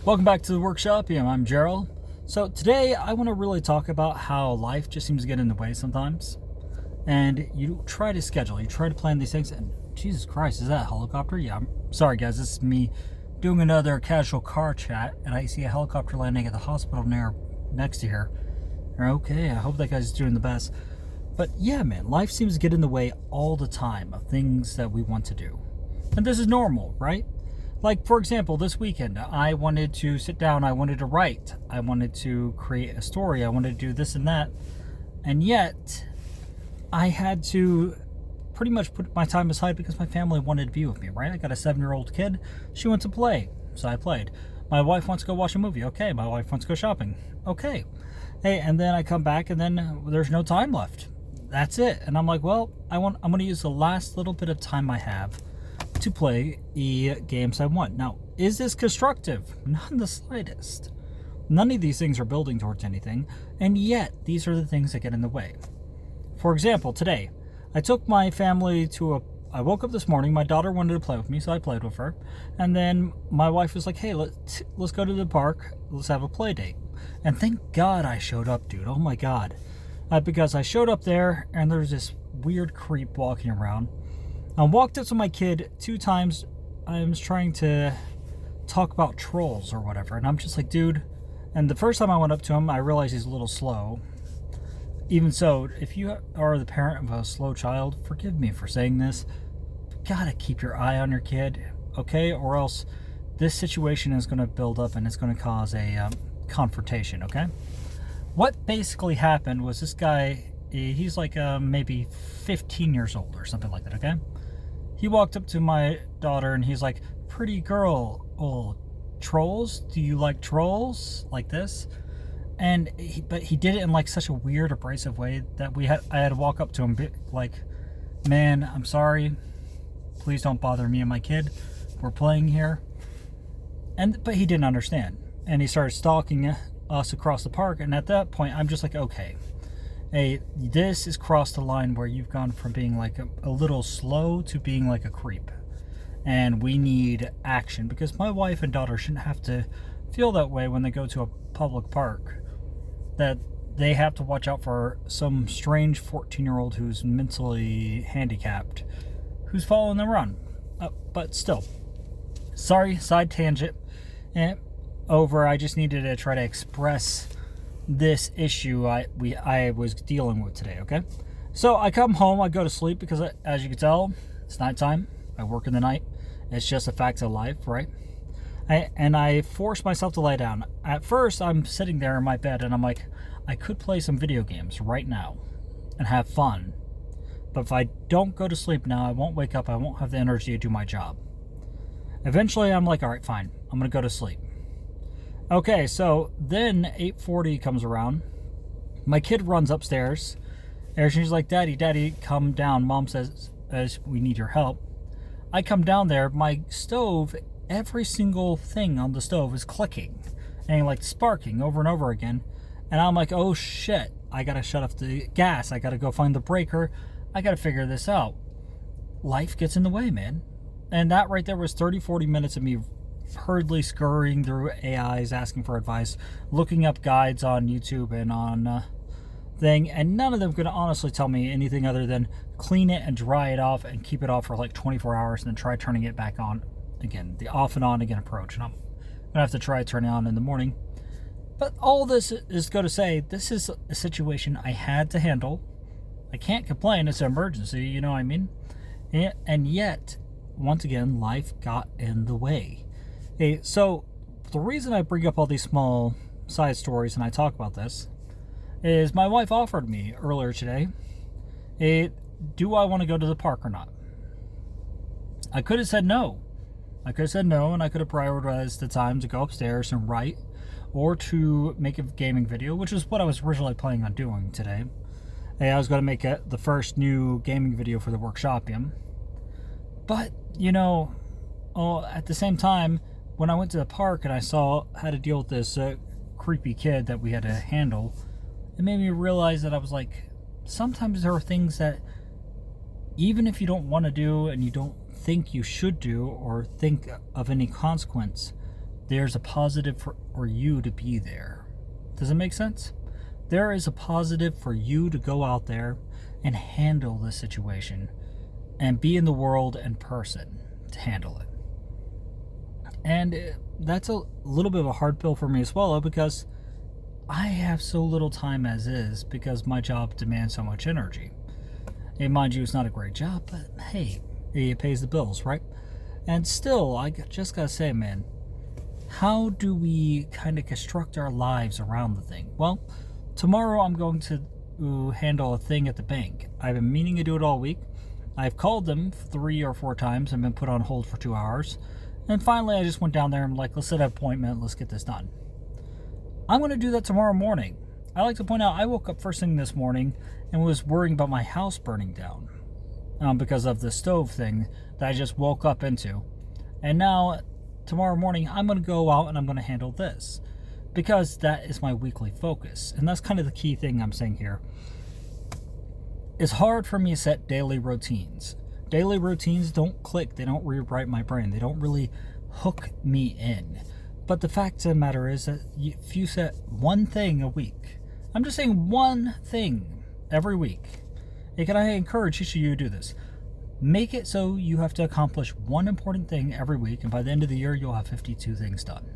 Welcome back to the workshop. I'm Gerald. So today I want to really talk about how life just seems to get in the way sometimes. And you try to schedule, you try to plan these things, and Jesus Christ, is that a helicopter? Yeah, I'm sorry guys, this is me doing another casual car chat, and I see a helicopter landing at the hospital next to here. Okay, I hope that guy's doing the best. But yeah, man, life seems to get in the way all the time of things that we want to do. And this is normal, right? Like, for example, this weekend, I wanted to sit down, I wanted to write, I wanted to create a story, I wanted to do this and that, and yet I had to pretty much put my time aside because my family wanted to be with me, right? I got a 7-year-old kid, she wants to play, so I played. My wife wants to go watch a movie, okay. My wife wants to go shopping, okay. Hey, and then I come back and then there's no time left. That's it. And I'm like, well, I'm going to use the last little bit of time I have to play the games I want. Now, is this constructive? Not in the slightest. None of these things are building towards anything, and yet these are the things that get in the way. For example, today, I took my family I woke up this morning, my daughter wanted to play with me, so I played with her, and then my wife was like, hey, let's go to the park, let's have a play date. And thank God I showed up, dude. Oh my God. Because I showed up there, and there's this weird creep walking around. I walked up to my kid 2 times. I was trying to talk about trolls or whatever, and I'm just like, dude. And the first time I went up to him, I realized he's a little slow. Even so, if you are the parent of a slow child, forgive me for saying this. Gotta keep your eye on your kid, okay? Or else this situation is going to build up and it's going to cause a confrontation, okay? What basically happened was this guy, he's like maybe 15 years old or something like that, okay? He walked up to my daughter and he's like, pretty girl, oh, trolls? Do you like trolls? Like this? And but he did it in like such a weird, abrasive way that I had to walk up to him like, man, I'm sorry. Please don't bother me and my kid. We're playing here. But he didn't understand. And he started stalking us across the park. And at that point, I'm just like, okay. Hey, this has crossed the line where you've gone from being like a little slow to being like a creep. And we need action because my wife and daughter shouldn't have to feel that way when they go to a public park. That they have to watch out for some strange 14-year-old who's mentally handicapped who's following them around. But still, sorry, side tangent. Over. I just needed to try to express this issue I was dealing with today, okay? So I come home, I go to sleep because as you can tell, it's nighttime. I work in the night. It's just a fact of life, right? And I force myself to lay down. At first, I'm sitting there in my bed and I'm like, I could play some video games right now and have fun. But if I don't go to sleep now, I won't wake up, I won't have the energy to do my job. Eventually, I'm like, all right, fine. I'm going to go to sleep. Okay, so then 8:40 comes around. My kid runs upstairs. And she's like, Daddy, come down. Mom says, we need your help. I come down there. My stove, every single thing on the stove is clicking. And like sparking over and over again. And I'm like, oh shit. I got to shut off the gas. I got to go find the breaker. I got to figure this out. Life gets in the way, man. And that right there was 30-40 minutes of me hurriedly scurrying through AIs, asking for advice, looking up guides on YouTube and on thing, and none of them could honestly tell me anything other than clean it and dry it off and keep it off for like 24 hours and then try turning it back on again, the off and on again approach. And I'm gonna have to try turning it on in the morning. But all this is going to say, this is a situation I had to handle. I can't complain, it's an emergency, you know what I mean? And yet, once again, life got in the way. Hey, so the reason I bring up all these small side stories and I talk about this is my wife offered me earlier today, do I want to go to the park or not? I could have said no. And I could have prioritized the time to go upstairs and write or to make a gaming video, which is what I was originally planning on doing today. Hey, I was going to make the first new gaming video for the Workshopium. But, at the same time, when I went to the park and I had to deal with this creepy kid that we had to handle, it made me realize that I was like, sometimes there are things that even if you don't want to do and you don't think you should do or think of any consequence, there's a positive for you to be there. Does it make sense? There is a positive for you to go out there and handle the situation and be in the world in person to handle it. And that's a little bit of a hard pill for me to swallow because I have so little time as is because my job demands so much energy. And mind you, it's not a great job, but hey, it pays the bills, right? And still, I just gotta say, man, how do we kind of construct our lives around the thing? Well, tomorrow I'm going to handle a thing at the bank. I've been meaning to do it all week. I've called them 3 or 4 times and been put on hold for 2 hours. And finally, I just went down there and I'm like, let's set an appointment, let's get this done. I'm going to do that tomorrow morning. I like to point out, I woke up first thing this morning and was worrying about my house burning down because of the stove thing that I just woke up into. And now, tomorrow morning, I'm going to go out and I'm going to handle this because that is my weekly focus. And that's kind of the key thing I'm saying here. It's hard for me to set daily routines. Daily routines don't click. They don't rewrite my brain. They don't really hook me in. But the fact of the matter is that if you set one thing a week, I'm just saying one thing every week, and I encourage each of you to do this. Make it so you have to accomplish one important thing every week, and by the end of the year, you'll have 52 things done.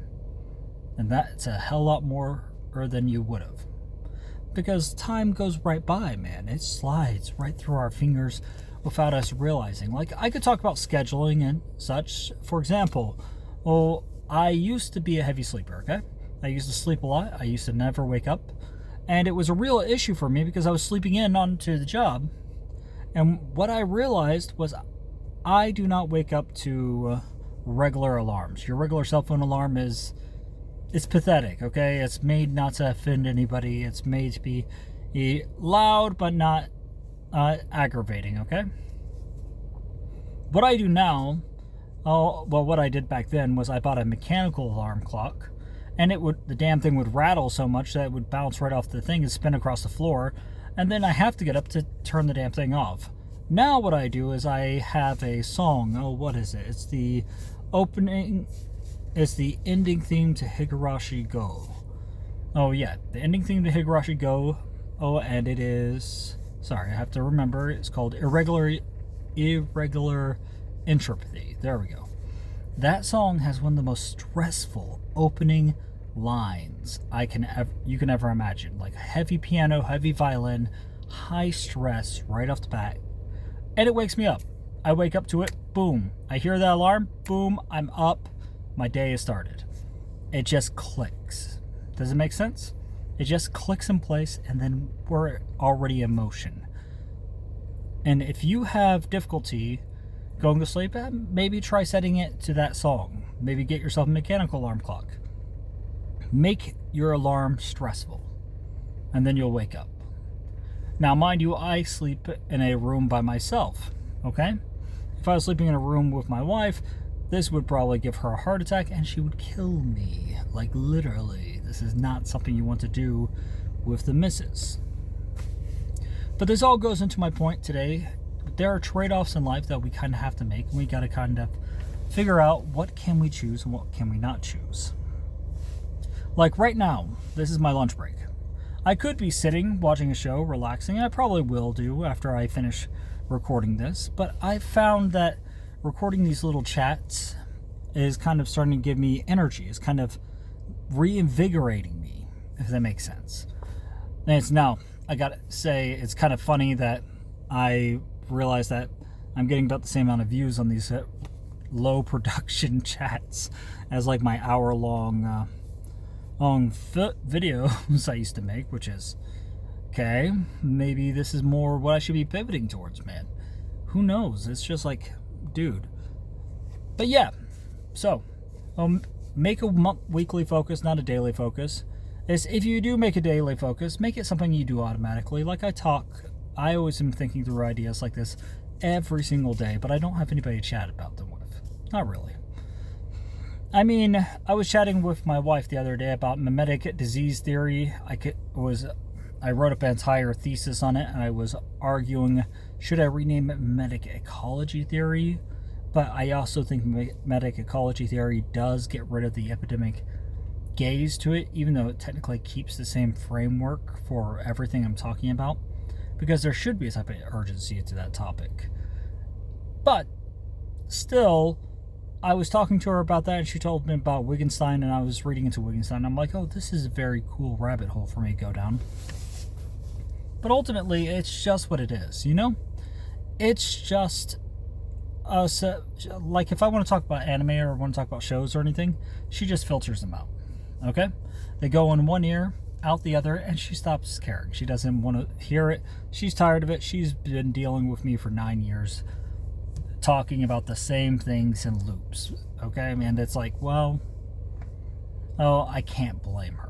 And that's a hell lot more than you would have. Because time goes right by, man. It slides right through our fingers without us realizing. Like, I could talk about scheduling and such. For example, well, I used to be a heavy sleeper, okay? I used to sleep a lot. I used to never wake up. And it was a real issue for me because I was sleeping in onto the job. And what I realized was I do not wake up to regular alarms. Your regular cell phone alarm it's pathetic, okay? It's made not to offend anybody. It's made to be loud but not aggravating, okay? What I do now, what I did back then was I bought a mechanical alarm clock, and the damn thing would rattle so much that it would bounce right off the thing and spin across the floor, and then I have to get up to turn the damn thing off. Now what I do is I have a song. Oh, what is it? It's the ending theme to Higurashi Go. Oh yeah, the ending theme to Higurashi Go. Oh, and it is, sorry, I have to remember, it's called Irregular Entropy. There we go. That song has one of the most stressful opening lines you can ever imagine. Like heavy piano, heavy violin, high stress right off the bat. And it wakes me up. I wake up to it, boom. I hear that alarm, boom, I'm up. My day has started. It just clicks. Does it make sense? It just clicks in place and then we're already in motion. And if you have difficulty going to sleep, maybe try setting it to that song. Maybe get yourself a mechanical alarm clock. Make your alarm stressful, and then you'll wake up. Now, mind you, I sleep in a room by myself, okay? If I was sleeping in a room with my wife, this would probably give her a heart attack, and she would kill me. Like, literally. This is not something you want to do with the missus. But this all goes into my point today. There are trade-offs in life that we kind of have to make, and we got to kind of figure out what can we choose and what can we not choose. Like right now, this is my lunch break. I could be sitting, watching a show, relaxing, and I probably will do after I finish recording this, but I've found that recording these little chats is kind of starting to give me energy. It's kind of reinvigorating me, if that makes sense. And I gotta say, it's kind of funny that I realize that I'm getting about the same amount of views on these low production chats as like my hour-long videos I used to make, which is, okay, maybe this is more what I should be pivoting towards, man. Who knows? It's just like, dude. But yeah, so make a weekly focus, not a daily focus. If you do make a daily focus, make it something you do automatically. Like I always am thinking through ideas like this every single day, but I don't have anybody to chat about them with. Not really. I mean, I was chatting with my wife the other day about mimetic disease theory. I wrote up an entire thesis on it, and I was arguing, should I rename it mimetic ecology theory? But I also think medic ecology theory does get rid of the epidemic gaze to it, even though it technically keeps the same framework for everything I'm talking about, because there should be a type of urgency to that topic. But still, I was talking to her about that, and she told me about Wittgenstein, and I was reading into Wittgenstein, and I'm like, oh, this is a very cool rabbit hole for me to go down. But ultimately, it's just what it is, you know? It's just, like, if I want to talk about anime or want to talk about shows or anything, she just filters them out, okay? They go in one ear, out the other, and she stops caring. She doesn't want to hear it. She's tired of it. She's been dealing with me for 9 years, talking about the same things in loops, okay? And it's like, well, oh, I can't blame her.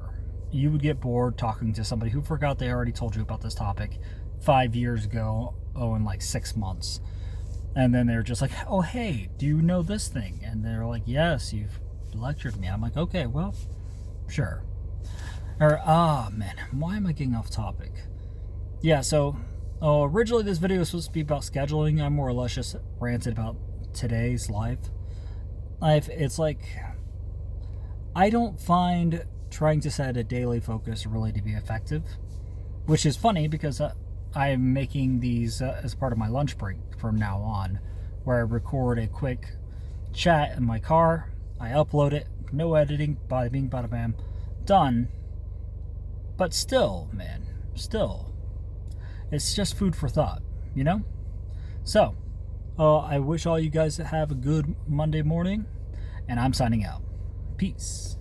You would get bored talking to somebody who forgot they already told you about this topic 5 years ago, in like 6 months. And then they're just like, oh, hey, do you know this thing? And they're like, yes, you've lectured me. I'm like, okay, well, sure. Or, man, why am I getting off topic? Yeah, so originally this video was supposed to be about scheduling. I more or less just ranted about today's life. It's like, I don't find trying to set a daily focus really to be effective, which is funny because I'm making these as part of my lunch break from now on, where I record a quick chat in my car, I upload it, no editing, bada bing, bada bam, done. But still, man, it's just food for thought, you know? So, I wish all you guys have a good Monday morning, and I'm signing out. Peace.